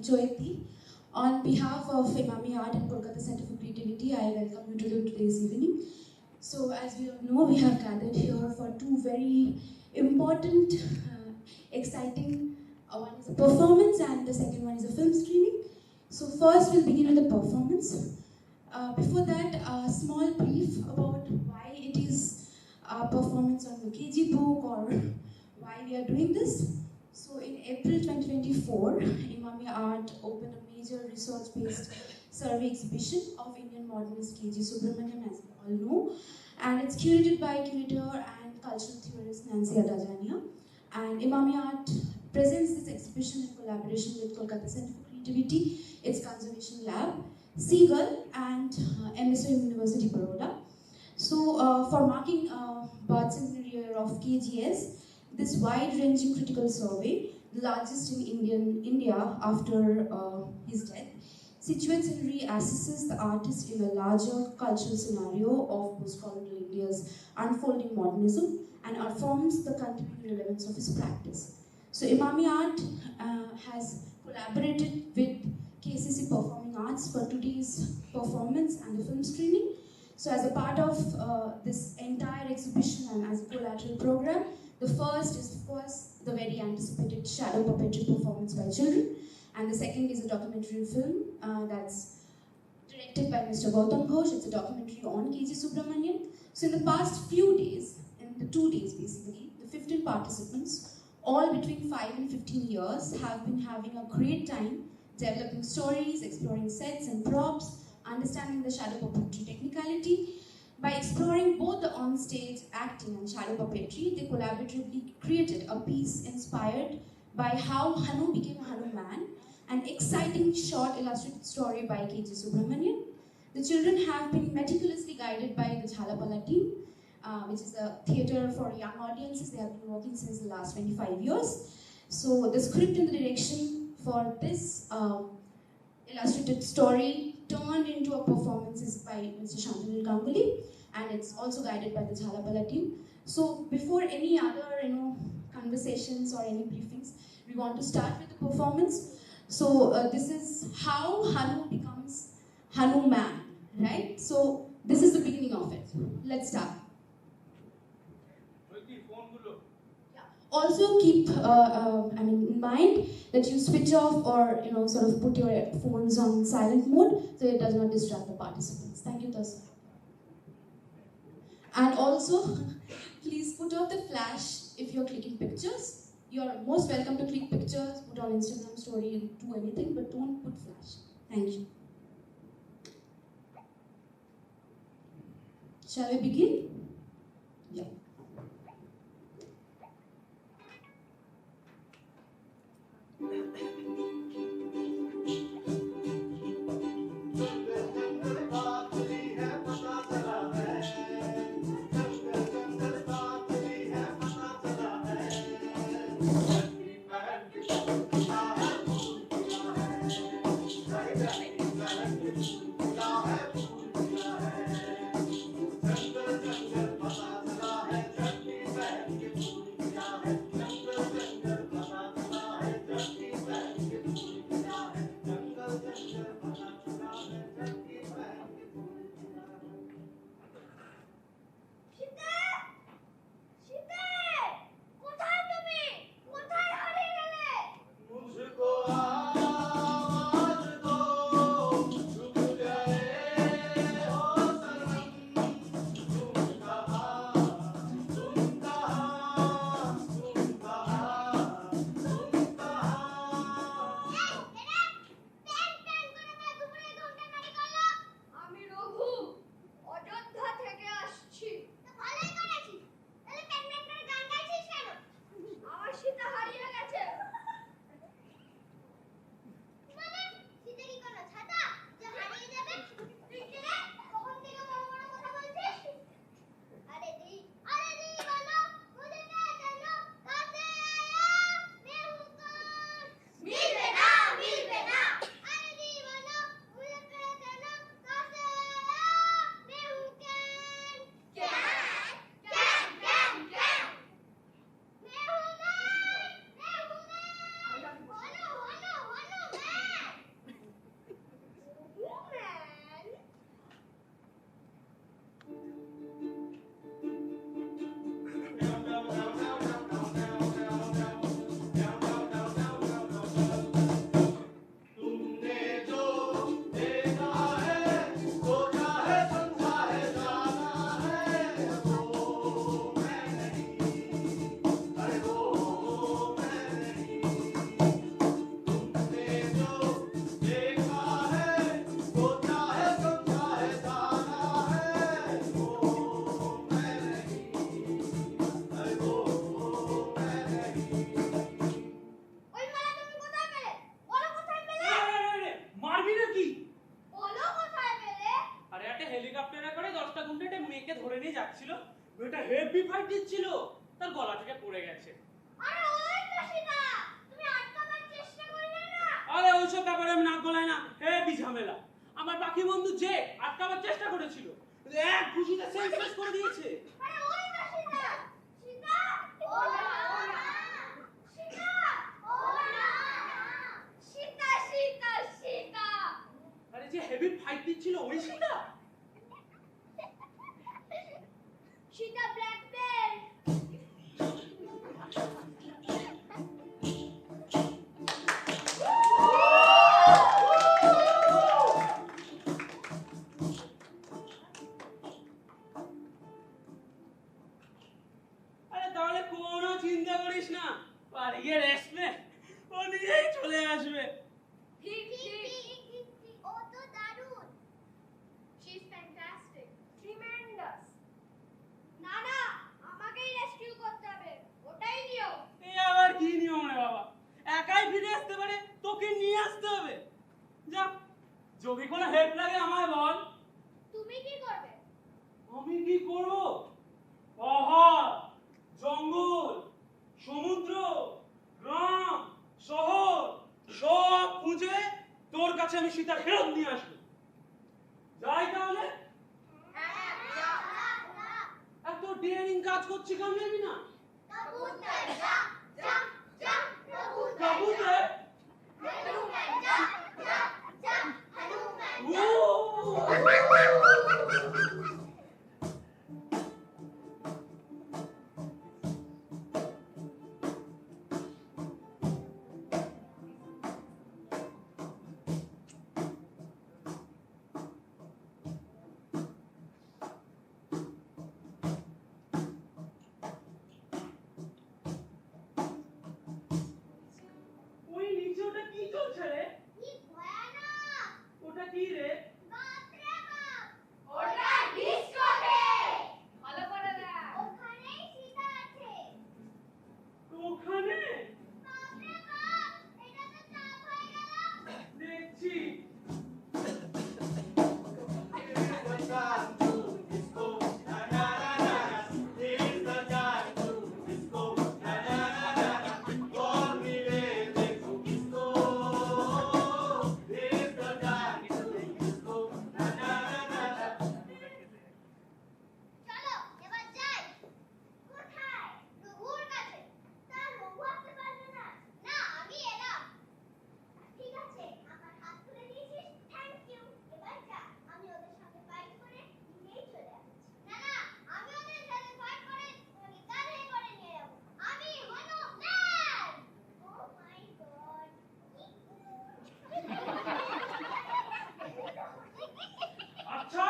Joyati. On behalf of Imami Art and Kolkata Center for Creativity, I welcome you to today's evening. So, as we all know, we have gathered here for two very important, exciting. One is a performance, and the second one is a film screening. So, first we'll begin with the performance. Before that, a small brief about why it is a performance on the KG book or why we are doing this. So in April 2024, Imami Art opened a major research-based survey exhibition of Indian modernist KG Subramanian, as we all know, and it's curated by curator and cultural theorist Nancy Adajania. And Imami Art presents this exhibition in collaboration with Kolkata Center for Creativity, its conservation lab, Seagull, and MSO University Baroda. So for marking birth centenary year of KGS, this wide-ranging critical survey, the largest in India after his death, situates and reassesses the artist in a larger cultural scenario of post-colonial India's unfolding modernism and affirms the continuing relevance of his practice. So Imami Art has collaborated with KCC Performing Arts for today's performance and the film screening. So as a part of this entire exhibition and as a collateral program, the first is, of course, the very anticipated shadow puppetry performance by children, and the second is a documentary film that's directed by Mr. Gautam Ghosh. It's a documentary on KG Subramanian. So in the past few days, in the 2 days basically, the 15 participants, all between 5 and 15 years, have been having a great time developing stories, exploring sets and props, understanding the shadow puppetry technicality. By exploring both the on-stage acting and shadow puppetry, they collaboratively created a piece inspired by how Hanu became a Hanuman, an exciting short illustrated story by KG Subramanian. The children have been meticulously guided by the Jhalapala team, which is a theatre for young audiences. They have been working since the last 25 years. So the script and the direction for this illustrated story turned into a performance is by Mr. Shantanu Ganguly, and it's also guided by the Jhalapala team. So before any other conversations or any briefings, we want to start with the performance. So this is how Hanu becomes Hanuman, right? So this is the beginning of it. Let's start. Also keep in mind that you switch off or sort of put your phones on silent mode so it does not distract the participants. Thank you, Tasa. And also, please put off the flash if you're clicking pictures. You're most welcome to click pictures, put on Instagram story, do anything, but don't put flash. Thank you. Shall we begin? Yeah. তার গলা থেকে পড়ে গেছে। আরে ওই তো সীতা, তুমি আটকাবার চেষ্টা করলে না? আরে ওইসব ব্যাপারে আমি নাক গলাই না, হেবি ঝামেলা। আমার পাখি বন্ধু যে আটকাবার চেষ্টা করেছিল, কিন্তু এক ঘুষিতে সেন্সলেস করে দিয়েছে। আরে ওই তো সীতা, সীতা ও না, সীতা ও না, সীতা সীতা সীতা। আরে যে হেভি ফাইট দিচ্ছিল ওই সীতা। Sita black belt. আরে তাহলে কোনো চিন্তা করিস না, বাড়ি গিয়ে রেস্ট নে, ও নিজেই চলে আসবে। ঠিক ঠিক, ও তো দারুণ। She is fantastic, tremendous. না না, আমাকেই রেস্কিউ করতে হবে, ওটাই নিয়ম। এই আবার কি নিয়ম রে বাবা, একাই ফিরে আসতে পারে, তোকে নিয়ে আসতে হবে। যা, যদি কোনো হেল্প লাগে আমায় বল। তুমি কি করবে? আমি কি করব? পাহাড়, জঙ্গল, সমুদ্র, গ্রাম, শহর সব খুঁজে তোর কাছে আমি সীতা ফেরত নিয়ে আসবো। যাই তাহলে। এত ডেয়ারিং কাজ করছি কামড়াবি না? কবুতর যা যা যা, কবুতর কবুতর? হনুমান যা যা যা, হনুমান যা। ওই নিচে ওটা কি চলছে রে? কি ভয়ানক! ওটা কি রে? বাপ রে বাপ! ওটা ডিস্কোতে! ভালো করে দেখ। ওখানেই সীতা আছে। ওখানে? বাপ রে বাপ! এটা তো চাপ হয়ে গেল। দেখছি। চলো এবার যাই। কোথায়? রঘুর কাছে। তা রঘু আসতে পারবে না। না, আমি এলাম। ঠিক আছে, আমার হাত তুলে দিয়েছিস, থ্যাংক ইউ। এবার যা, আমি ওদের সঙ্গে ফাইট করে নিয়েই চলে আসছি। না না, আমি ওদের সাথে ফাইট করে তোমাকে কাঁধে করে নিয়ে যাবো। আমি হনুমান। ও মাই গড। আচ্ছা,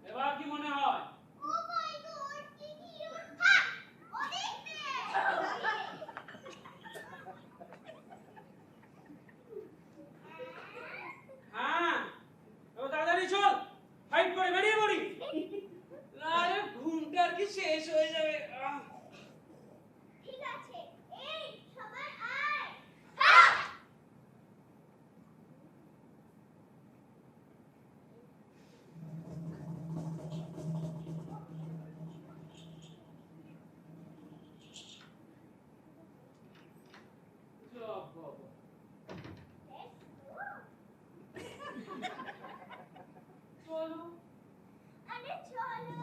এবার কি মনে হয়? ও মাই গড, কি কিউট। হ্যাঁ, অনেক হ্যাঁ, এবার তাড়াতাড়ি চল, ফাইট করে বেরিয়ে পড়ি। আরে ঘুমটা আর কি শেষ হয়ে যাবে। ঠিক আছে, এই সবাই আয়। হ্যাঁ। যা বাবা। চলো। আরে চলো।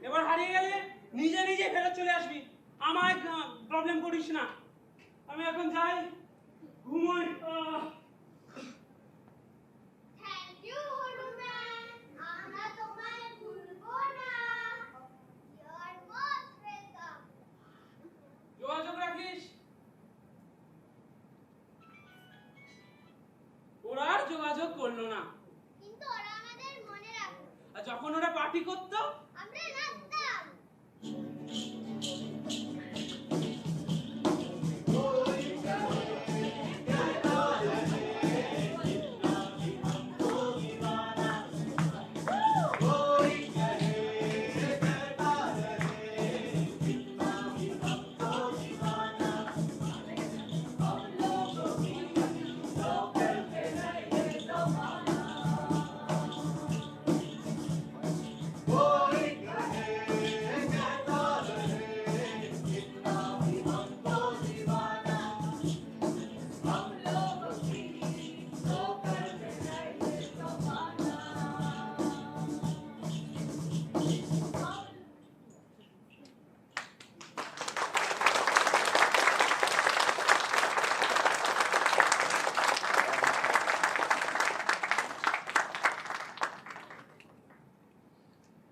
এবার হারিয়ে গেলে নিজে নিজে ফেরত চলে আসবি, আমায় প্রবলেম করিস না। আমি এখন যাই, ঘুমোই। থ্যাংক ইউ হনুমান, আমরা তোমায় ভুলবো না। You are most welcome. যোগাযোগ রাখিস। ওরা আর যোগাযোগ করলো না, কিন্তু ওরা আমাদের মনে রাখো। আর যখন ওরা পার্টি করতো আমরা নাচতাম।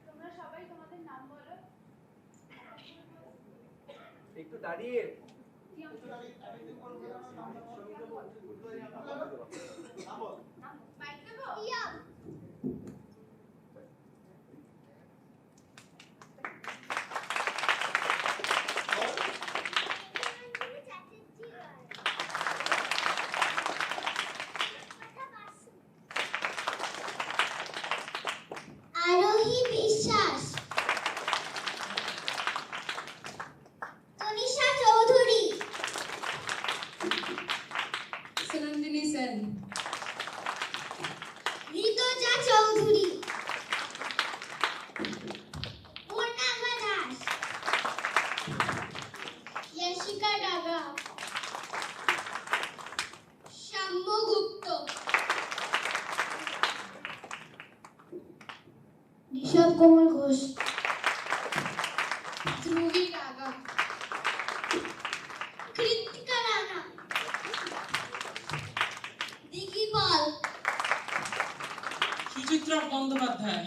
তোমরা সবাই তোমাদের নাম বলো। একটু দাঁড়িয়ে মাইক দেবো? Yeah Arohi Biswas, Tanisha Chowdhury, Sunandini Sen, Rituja Chowdhury, Purnanga Das, Yashika Daga, Shamya Gupta, Rishabh Komal Ghosh, Dhruvi Daga, Kritika Rana, Dighi Pal, Suchitra Bandyopadhyay.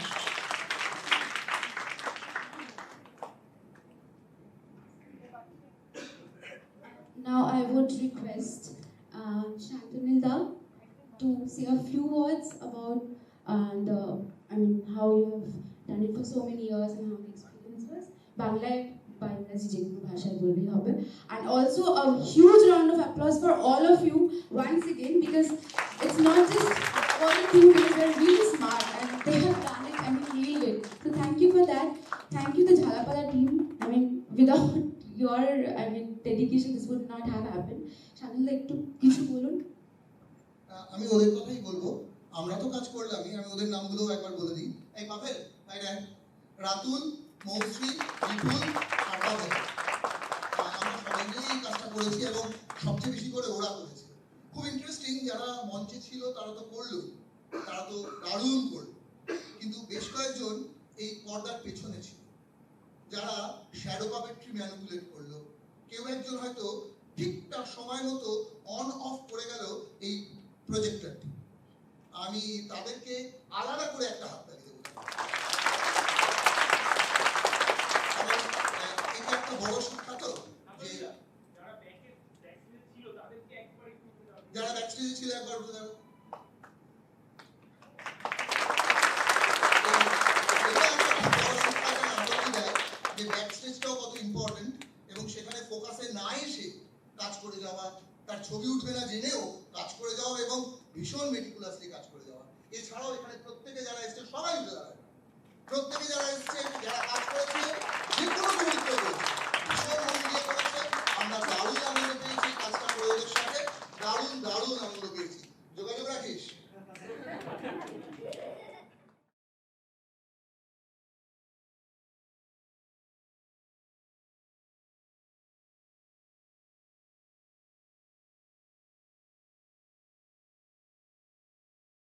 Now I would request Shantanilda to say a few words about how you have done it for so many years and how the experience was. Banglaয় বা ইংরেজি যে কোনো ভাষায় বললেই হবে. And also a huge round of applause for all of you once again, because it's not just all of you, because they're really smart and they have done it and nailed it. So thank you for that. Thank you the Jhalapala team. Without your dedication, this would not have happened. Shantanilda একটু কিছু বলুন. আমি ওদের কথাই বলবো। আমরা তো কাজ করলামই, আমি ওদের নামগুলো একবার বলে দিই। এই পাভেল, রাতুল, মৌশ্রী, বিপুল আর পাভেল, আমরা সবাই মিলেই এই কাজটা করেছি এবং সবচেয়ে বেশি করে ওরা করেছে। খুব ইন্টারেস্টিং, যারা মঞ্চে ছিল তারা তো করলো, তারা তো দারুণ করলো, কিন্তু বেশ কয়েকজন এই পর্দার পেছনে ছিল, যারা শ্যাডো পাপেট্রি ম্যানিপুলেট করলো। কেউ একজন হয়তো ঠিক তার সময় মতো অন অফ করে গেল এই প্রজেক্টরটি। আমি তাদেরকে আলাদা করে একটা হাততালি দেব। এটা একটা বড় শিক্ষা তো, যে যারা ব্যাকস্টেজে ছিল একবার বলে দাও। যে ব্যাকস্টেজটাও কত ইম্পর্টেন্ট এবং সেখানে ফোকাসে না এসে কাজ করে যাওয়া, তার ছবি উঠবে না জেনেও কাজ করে যাওয়া এবং ভীষণ মেটিকুলাসলি কাজ করে যাওয়া। এছাড়াও এখানে প্রত্যেকে যারা এসছে সবাই উঠে দাঁড়ায়, প্রত্যেকে যারা এসছে, যারা কাজ করেছে